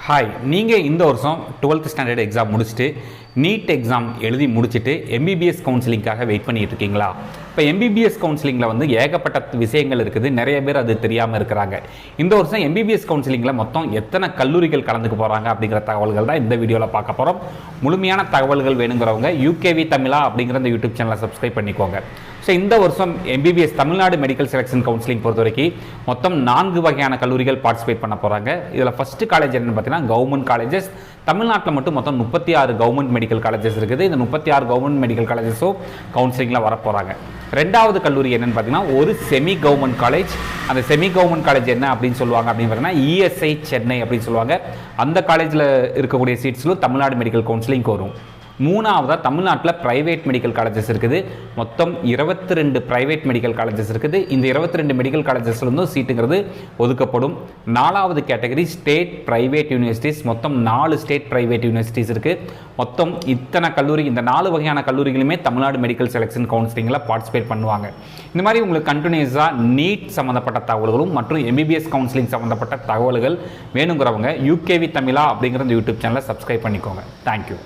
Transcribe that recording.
Hi, நீங்கள் இந்த வருஷம் 12th ஸ்டாண்டர்ட் எக்ஸாம் முடிச்சுட்டு நீட் எக்ஸாம் எழுதி முடிச்சுட்டு எம்பிபிஎஸ் கவுன்சிலிங்காக வெயிட் பண்ணிட்டு இருக்கீங்களா? இப்போ எம்பிபிஎஸ் கவுன்சிலிங்கில் வந்து ஏகப்பட்ட விஷயங்கள் இருக்குது. நிறைய பேர் அது தெரியாமல் இருக்கிறாங்க. இந்த வருஷம் எம்பிபிஎஸ் கவுன்சிலிங்கில் மொத்தம் எத்தனை கல்லூரிகள் கலந்துக்க போகிறாங்க அப்படிங்கிற தகவல்கள் தான் இந்த வீடியோவில் பார்க்க போகிறோம். முழுமையான தகவல்கள் வேணுங்கிறவங்க யூகேவி தமிழா அப்படிங்கிற இந்த யூடியூப் சேனலை சப்ஸ்கிரைப் பண்ணிக்கோங்க. ஸோ இந்த வருஷம் MBBS Tamil Nadu medical selection counselling பொறுத்த வரைக்கும் மொத்தம் 4 வகையான கல்லூரிகள் பார்ட்டிசிபேட் பண்ண போகிறாங்க. இதில் ஃபஸ்ட்டு காலேஜ் என்னன்னு பார்த்தீங்கன்னா கவர்மெண்ட் காலேஜஸ். தமிழ்நாட்டில் மட்டும் மொத்தம் 36 கவர்மெண்ட் மெடிக்கல் காலேஜஸ் இருக்குது. இந்த 36 கவர்மெண்ட் மெடிக்கல் காலேஜஸும் கவுன்சிலிங்கில் வரப்போகிறாங்க. ரெண்டாவது கல்லூரி என்னன்னு பார்த்தீங்கன்னா ஒரு செமி கவர்மெண்ட் காலேஜ். அந்த செமி கவர்மெண்ட் காலேஜ் என்ன அப்படின்னு சொல்லுவாங்க அப்படின்னு பார்த்தீங்கன்னா இஎஸ்ஐ சென்னை அப்படின்னு சொல்லுவாங்க. அந்த காலேஜில் இருக்கக்கூடிய சீட்ஸிலும் தமிழ்நாடு மெடிக்கல் கவுன்சிலிங் வரும். மூணாவதாக தமிழ்நாட்டில் ப்ரைவேட் மெடிக்கல் காலேஜஸ் இருக்குது. மொத்தம் 22 ப்ரைவேட் மெடிக்கல் காலேஜஸ் இருக்குது. இந்த 22 மெடிக்கல் காலேஜஸ்லேருந்தும் சீட்டுங்கிறது ஒதுக்கப்படும். 4வது கேட்டகரி ஸ்டேட் ப்ரைவேட் யூனிவர்சிட்டிஸ். மொத்தம் 4 ஸ்டேட் ப்ரைவேட் யூனிவர்சிட்டிஸ் இருக்குது. மொத்தம் இத்தனை கல்லூரி, இந்த 4 வகையான கல்லூரிகளுமே தமிழ்நாடு மெடிக்கல் செலெக்ஷன் கவுன்சிலிங்கில் பார்ட்டிசிபேட் பண்ணுவாங்க. இந்த மாதிரி உங்களுக்கு கண்டினியூஸாக நீட் சம்மந்தப்பட்ட தகவல்களும் மற்றும் எம்பிபிஎஸ் கவுன்சிலிங் சம்மந்தப்பட்ட தகவல்கள் வேணுங்கிறவங்க யூகேவி தமிழா அப்படிங்கிற இந்த யூடியூப் சேனலை சப்ஸ்கிரைப் பண்ணிக்கோங்க. தேங்க்யூ.